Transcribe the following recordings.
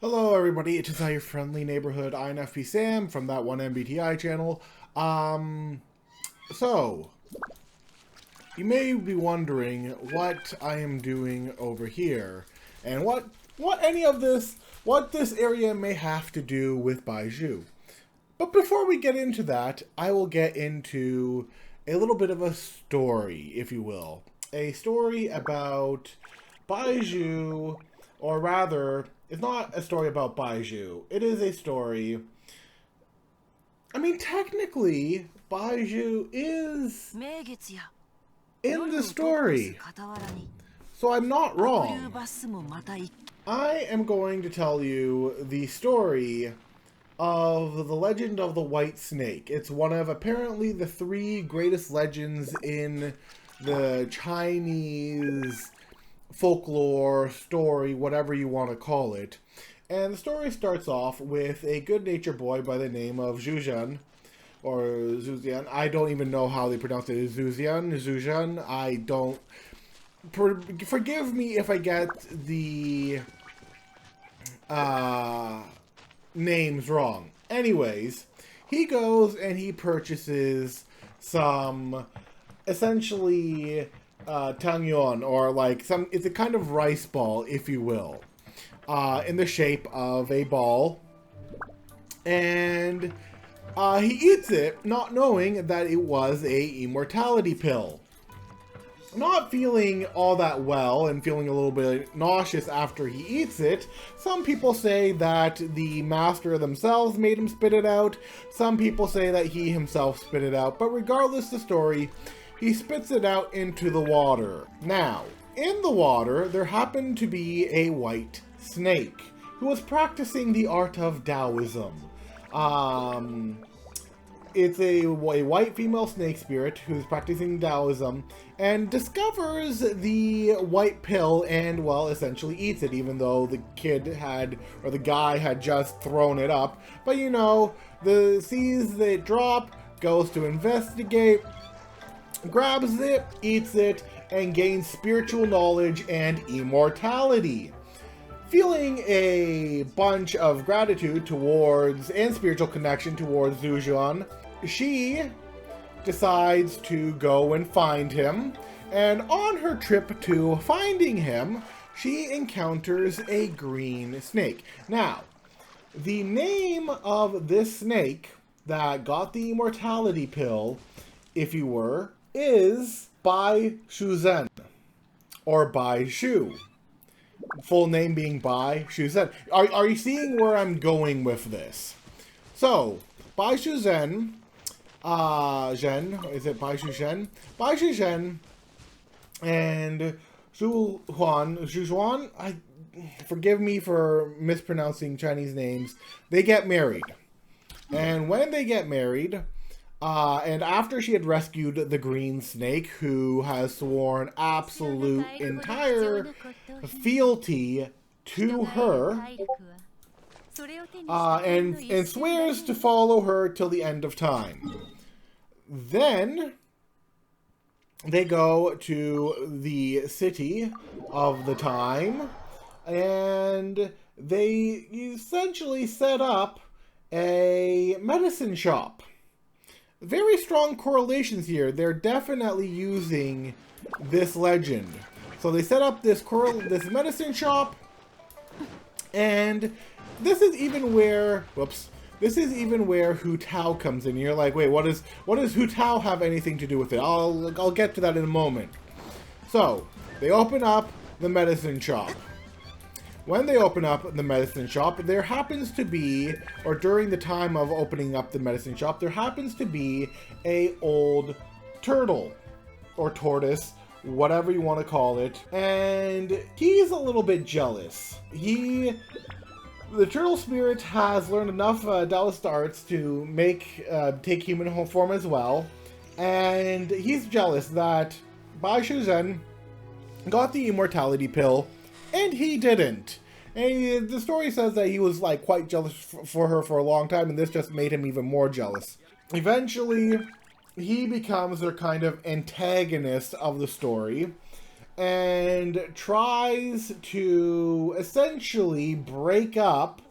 Hello everybody, it is your friendly neighborhood INFP Sam from that one MBTI channel. So, you may be wondering what I am doing over here, and what this area may have to do with Baizhu. But before we get into that, I will get into a little bit of a story, if you will. A story about Baizhu, or rather, it's not a story about Baizhu. It is a story... I mean, technically, Baizhu is in the story. So I'm not wrong. I am going to tell you the story of the legend of the White Snake. It's one of apparently the 3 greatest legends in the Chinese folklore, story, whatever you want to call it. And the story starts off with a good-natured boy by the name of Zhujian, or Zuzian. I don't even know how they pronounce it. Zhujian. I don't... Forgive me if I get the names wrong. Anyways, he goes and he purchases some, essentially, tangyuan, or like it's a kind of rice ball, if you will, in the shape of a ball, and he eats it, not knowing that it was a immortality pill. Not feeling all that well and feeling a little bit nauseous after he eats it. Some people say that the master themselves made him spit it out. Some people say that he himself spit it out. But regardless of the story, he spits it out into the water. Now, in the water, there happened to be a white snake who was practicing the art of Taoism. It's a white female snake spirit who's practicing Taoism and discovers the white pill and, well, essentially eats it, even though the guy had just thrown it up. But you know, sees it drop, goes to investigate, grabs it, eats it, and gains spiritual knowledge and immortality. Feeling a bunch of gratitude towards, and spiritual connection towards Zhujian, she decides to go and find him, and on her trip to finding him, she encounters a green snake. Now, the name of this snake that got the immortality pill, if you were, is Baizhu Zhen, or Baizhu. Full name being Baizhu Zhen. Are you seeing where I'm going with this? So, Baizhu Zhen, is it Baizhu Zhen? Baizhu Zhen and Zhujuan, forgive me for mispronouncing Chinese names, they get married. And when they get married, and after she had rescued the green snake, who has sworn absolute entire fealty to her, and swears to follow her till the end of time. Then they go to the city of the time, and they essentially set up a medicine shop. Very strong correlations here. They're definitely using this legend. So they set up this medicine shop, and this is even where Hu Tao comes in. You're like, wait, what does Hu Tao have anything to do with it? I'll get to that in a moment. So they open up the medicine shop. When they open up the medicine shop, there happens to be, or during the time of opening up the medicine shop, there happens to be a old turtle, or tortoise, whatever you want to call it, and he's a little bit jealous. The turtle spirit has learned enough Taoist arts to take human form as well, and he's jealous that Baizhu Zhen got the immortality pill, and he didn't. And the story says that he was like quite jealous for her for a long time, and this just made him even more jealous. Eventually, he becomes their kind of antagonist of the story, and tries to essentially break up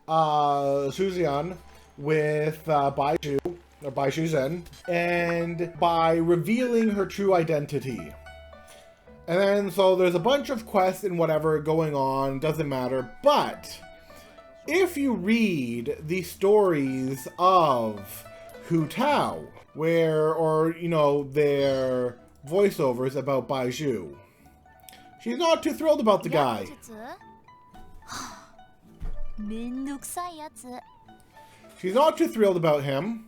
Suzian with Baizhu, or Baizhu Zen, and by revealing her true identity. And then, so there's a bunch of quests and whatever going on, doesn't matter, but if you read the stories of Hu Tao, or, you know, their voiceovers about Baizhu, she's not too thrilled about the guy. She's not too thrilled about him.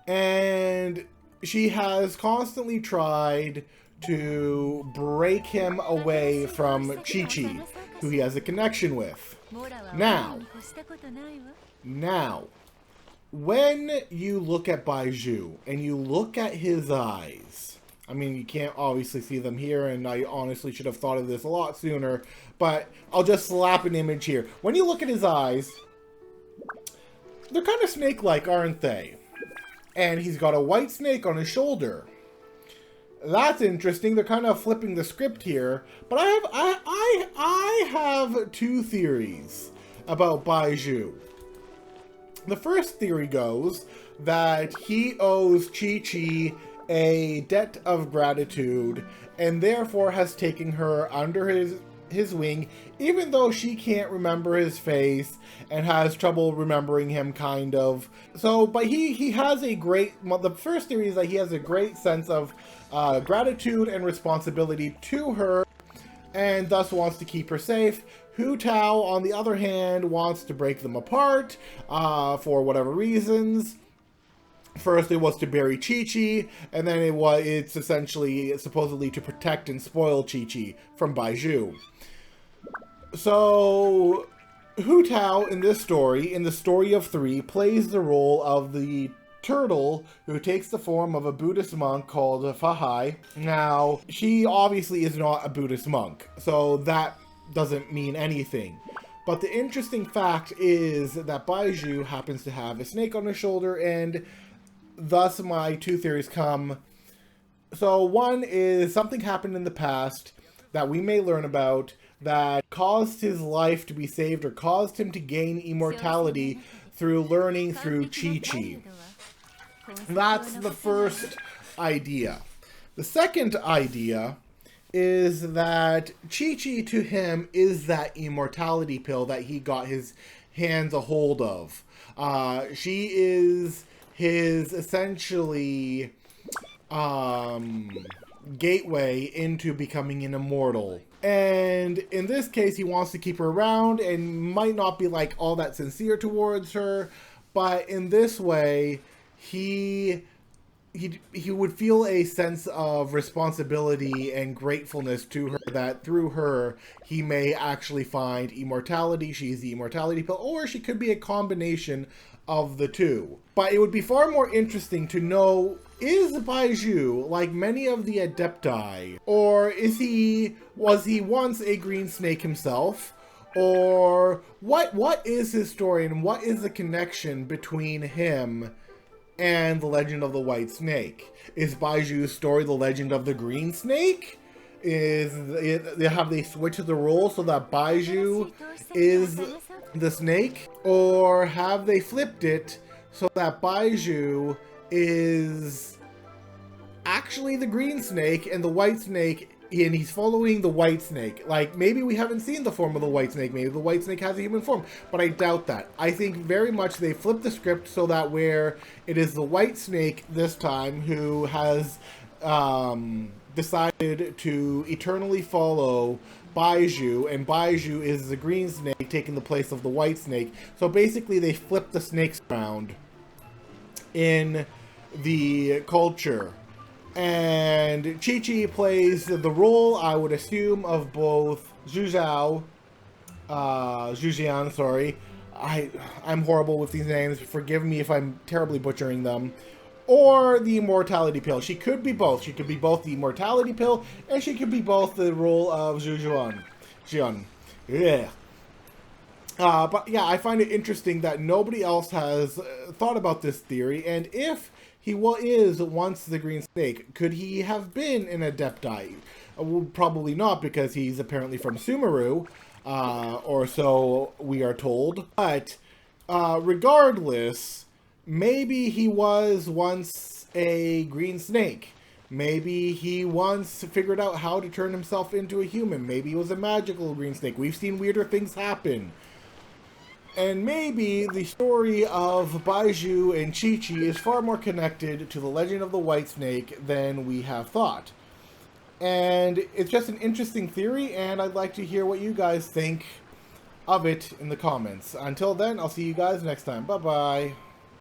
And she has constantly tried to break him away from Chi-Chi, who he has a connection with. Now, when you look at Baizhu and you look at his eyes, I mean, you can't obviously see them here, and I honestly should have thought of this a lot sooner, but I'll just slap an image here. When you look at his eyes, they're kind of snake-like, aren't they? And he's got a white snake on his shoulder. That's interesting. They're kind of flipping the script here. But I have two theories about Baizhu. The first theory goes that he owes Chi-Chi a debt of gratitude and therefore has taken her under his wing, even though she can't remember his face and has trouble remembering him, kind of. So, but he has a great, well, the first theory is that he has a great sense of gratitude and responsibility to her, and thus wants to keep her safe. Hu Tao, on the other hand, wants to break them apart for whatever reasons. First, it was to bury Chi-Chi, and then it's essentially, supposedly, to protect and spoil Chi-Chi from Baizhu. So, Hu Tao, in this story, in the story of three, plays the role of the turtle who takes the form of a Buddhist monk called Fahai. Now, she obviously is not a Buddhist monk, so that doesn't mean anything. But the interesting fact is that Baizhu happens to have a snake on his shoulder, and thus my two theories come. So one is something happened in the past that we may learn about that caused his life to be saved or caused him to gain immortality through learning through Chi-Chi. That's the first idea. The second idea is that Chi-Chi to him is that immortality pill that he got his hands a hold of. She is his essentially gateway into becoming an immortal. And in this case, he wants to keep her around and might not be like all that sincere towards her, but in this way, he would feel a sense of responsibility and gratefulness to her, that through her, he may actually find immortality. She's the immortality pill, or she could be a combination of the two. But it would be far more interesting to know, is Baizhu like many of the Adepti? Or was he once a green snake himself? Or what is his story, and what is the connection between him and the legend of the white snake? Is Baizhu's story the legend of the green snake? Have they switched the role so that Baizhu is the snake? Or have they flipped it so that Baizhu is actually the green snake and the white snake, and he's following the white snake? Like, maybe we haven't seen the form of the white snake. Maybe the white snake has a human form, but I doubt that. I think very much they flipped the script so that where it is the white snake this time who has decided to eternally follow Baizhu, and Baizhu is the green snake taking the place of the white snake. So basically they flipped the snakes around in the culture. And Chi-Chi plays the role, I would assume, of both Zhujian, sorry. I'm horrible with these names. Forgive me if I'm terribly butchering them. Or the immortality pill. She could be both. She could be both the immortality pill, and she could be both the role of Zhujian. Yeah. But yeah, I find it interesting that nobody else has thought about this theory, and if he is once the green snake, could he have been an Adepti? Well, probably not, because he's apparently from Sumeru, or so we are told. But regardless, maybe he was once a green snake. Maybe he once figured out how to turn himself into a human. Maybe he was a magical green snake. We've seen weirder things happen. And maybe the story of Baizhu and Chi-Chi is far more connected to the legend of the White Snake than we have thought. And it's just an interesting theory, and I'd like to hear what you guys think of it in the comments. Until then, I'll see you guys next time. Bye-bye.